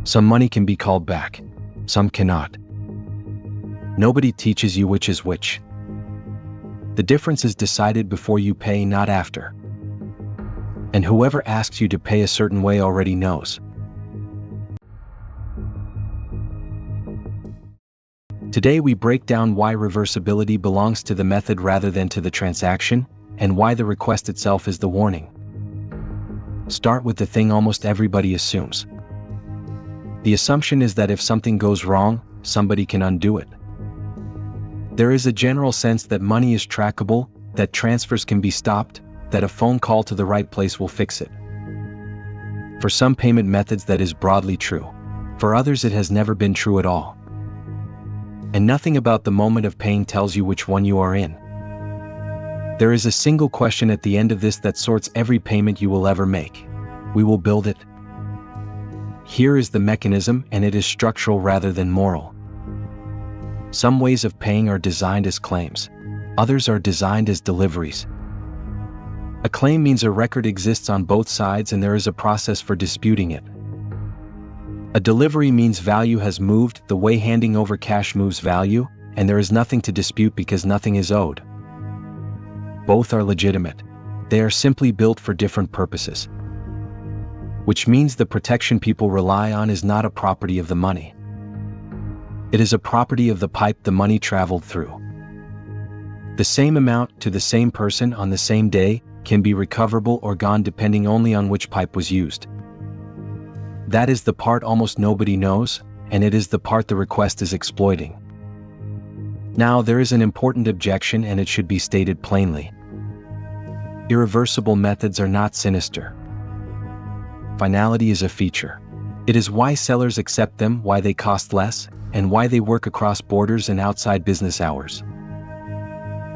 Some money can be called back, some cannot. Nobody teaches you which is which. The difference is decided before you pay, not after. And whoever asks you to pay a certain way already knows. Today we break down why reversibility belongs to the method rather than to the transaction, and why the request itself is the warning. Start with the thing almost everybody assumes. The assumption is that if something goes wrong, somebody can undo it. There is a general sense that money is trackable, that transfers can be stopped, that a phone call to the right place will fix it. For some payment methods that is broadly true. For others it has never been true at all. And nothing about the moment of paying tells you which one you are in. There is a single question at the end of this that sorts every payment you will ever make. We will build it. Here is the mechanism, and it is structural rather than moral. Some ways of paying are designed as claims. Others are designed as deliveries. A claim means a record exists on both sides and there is a process for disputing it. A delivery means value has moved the way handing over cash moves value, and there is nothing to dispute because nothing is owed. Both are legitimate. They are simply built for different purposes. Which means the protection people rely on is not a property of the money. It is a property of the pipe the money traveled through. The same amount to the same person on the same day can be recoverable or gone depending only on which pipe was used. That is the part almost nobody knows, and it is the part the request is exploiting. Now there is an important objection, and it should be stated plainly. Irreversible methods are not sinister. Finality is a feature. It is why sellers accept them, why they cost less, and why they work across borders and outside business hours.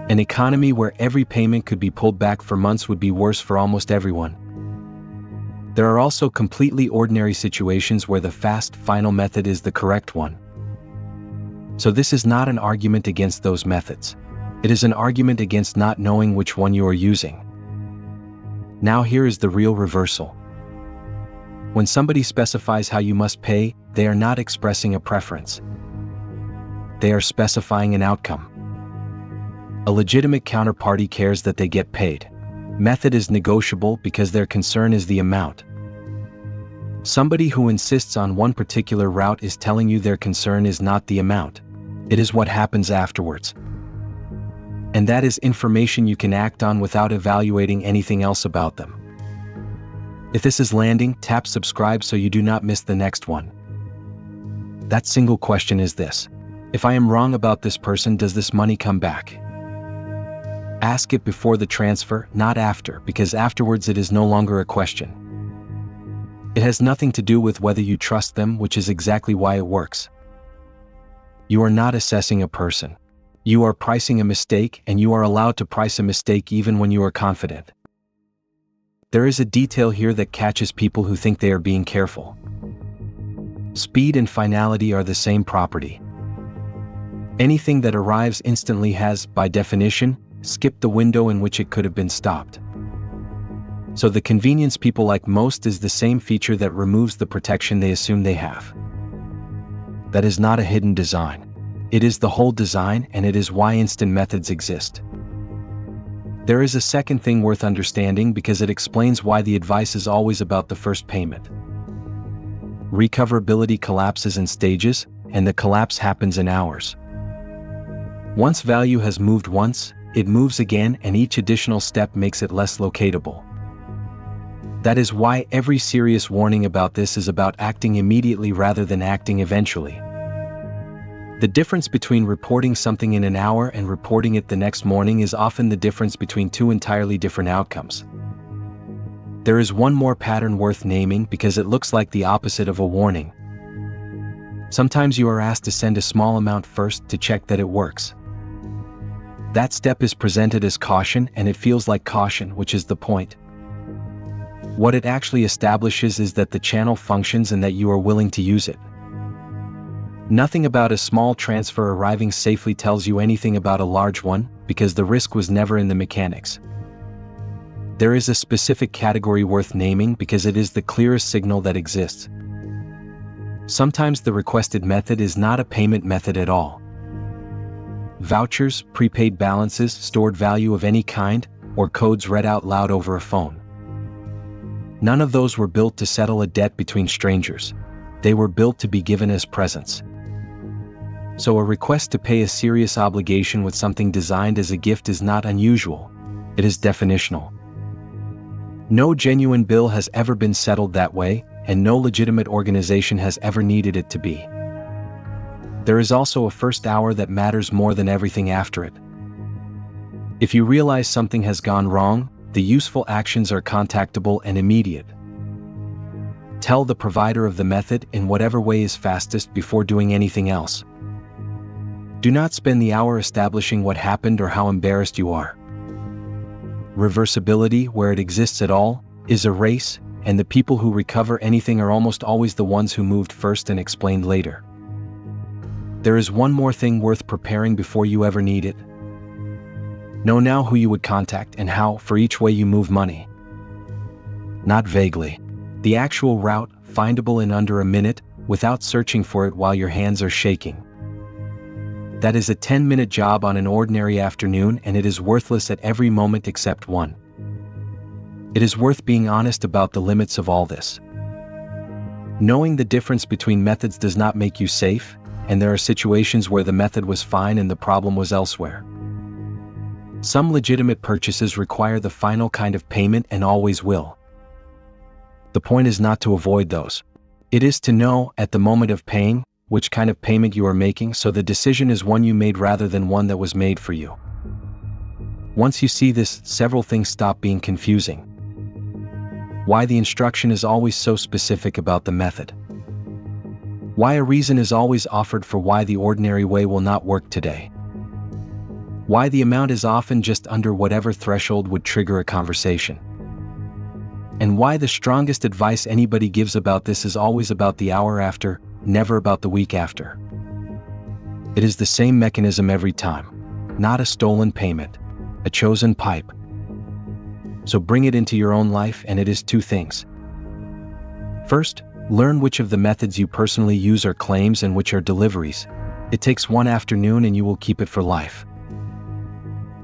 An economy where every payment could be pulled back for months would be worse for almost everyone. There are also completely ordinary situations where the fast, final method is the correct one. So this is not an argument against those methods. It is an argument against not knowing which one you are using. Now here is the real reversal. When somebody specifies how you must pay, they are not expressing a preference. They are specifying an outcome. A legitimate counterparty cares that they get paid. Method is negotiable because their concern is the amount. Somebody who insists on one particular route is telling you their concern is not the amount. It is what happens afterwards. And that is information you can act on without evaluating anything else about them. If this is landing, tap subscribe so you do not miss the next one. That single question is this: if I am wrong about this person, does this money come back? Ask it before the transfer, not after, because afterwards it is no longer a question. It has nothing to do with whether you trust them, which is exactly why it works. You are not assessing a person. You are pricing a mistake, and you are allowed to price a mistake even when you are confident. There is a detail here that catches people who think they are being careful. Speed and finality are the same property. Anything that arrives instantly has, by definition, skipped the window in which it could have been stopped. So the convenience people like most is the same feature that removes the protection they assume they have. That is not a hidden design. It is the whole design, and it is why instant methods exist. There is a second thing worth understanding because it explains why the advice is always about the first payment. Recoverability collapses in stages, and the collapse happens in hours. Once value has moved once, it moves again, and each additional step makes it less locatable. That is why every serious warning about this is about acting immediately rather than acting eventually. The difference between reporting something in an hour and reporting it the next morning is often the difference between two entirely different outcomes. There is one more pattern worth naming because it looks like the opposite of a warning. Sometimes you are asked to send a small amount first to check that it works. That step is presented as caution, and it feels like caution, which is the point. What it actually establishes is that the channel functions and that you are willing to use it. Nothing about a small transfer arriving safely tells you anything about a large one, because the risk was never in the mechanics. There is a specific category worth naming because it is the clearest signal that exists. Sometimes the requested method is not a payment method at all. Vouchers, prepaid balances, stored value of any kind, or codes read out loud over a phone. None of those were built to settle a debt between strangers. They were built to be given as presents. So a request to pay a serious obligation with something designed as a gift is not unusual. It is definitional. No genuine bill has ever been settled that way, and no legitimate organization has ever needed it to be. There is also a first hour that matters more than everything after it. If you realize something has gone wrong, the useful actions are contactable and immediate. Tell the provider of the method in whatever way is fastest before doing anything else. Do not spend the hour establishing what happened or how embarrassed you are. Reversibility, where it exists at all, is a race, and the people who recover anything are almost always the ones who moved first and explained later. There is one more thing worth preparing before you ever need it. Know now who you would contact and how for each way you move money. Not vaguely. The actual route, findable in under a minute, without searching for it while your hands are shaking. That is a 10-minute job on an ordinary afternoon, and it is worthless at every moment except one. It is worth being honest about the limits of all this. Knowing the difference between methods does not make you safe, and there are situations where the method was fine and the problem was elsewhere. Some legitimate purchases require the final kind of payment and always will. The point is not to avoid those. It is to know, at the moment of paying, which kind of payment you are making, so the decision is one you made rather than one that was made for you. Once you see this, several things stop being confusing. Why the instruction is always so specific about the method. Why a reason is always offered for why the ordinary way will not work today. Why the amount is often just under whatever threshold would trigger a conversation. And why the strongest advice anybody gives about this is always about the hour after, never about the week after. It is the same mechanism every time. Not a stolen payment, a chosen pipe. So bring it into your own life, and it is two things. First, learn which of the methods you personally use are claims and which are deliveries. It takes one afternoon and you will keep it for life.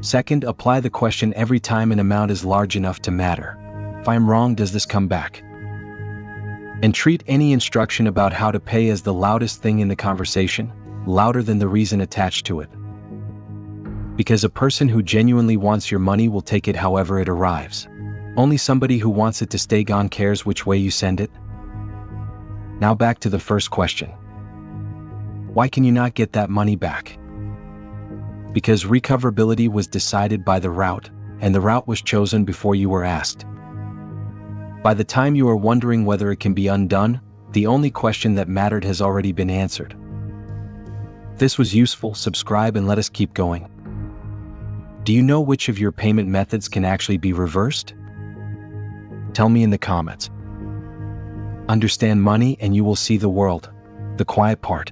Second, apply the question every time an amount is large enough to matter. If I'm wrong, does this come back? And treat any instruction about how to pay as the loudest thing in the conversation, louder than the reason attached to it. Because a person who genuinely wants your money will take it however it arrives. Only somebody who wants it to stay gone cares which way you send it. Now back to the first question. Why can you not get that money back? Because recoverability was decided by the route, and the route was chosen before you were asked. By the time you are wondering whether it can be undone, the only question that mattered has already been answered. If this was useful, subscribe and let us keep going. Do you know which of your payment methods can actually be reversed? Tell me in the comments. Understand money and you will see the world. The quiet part.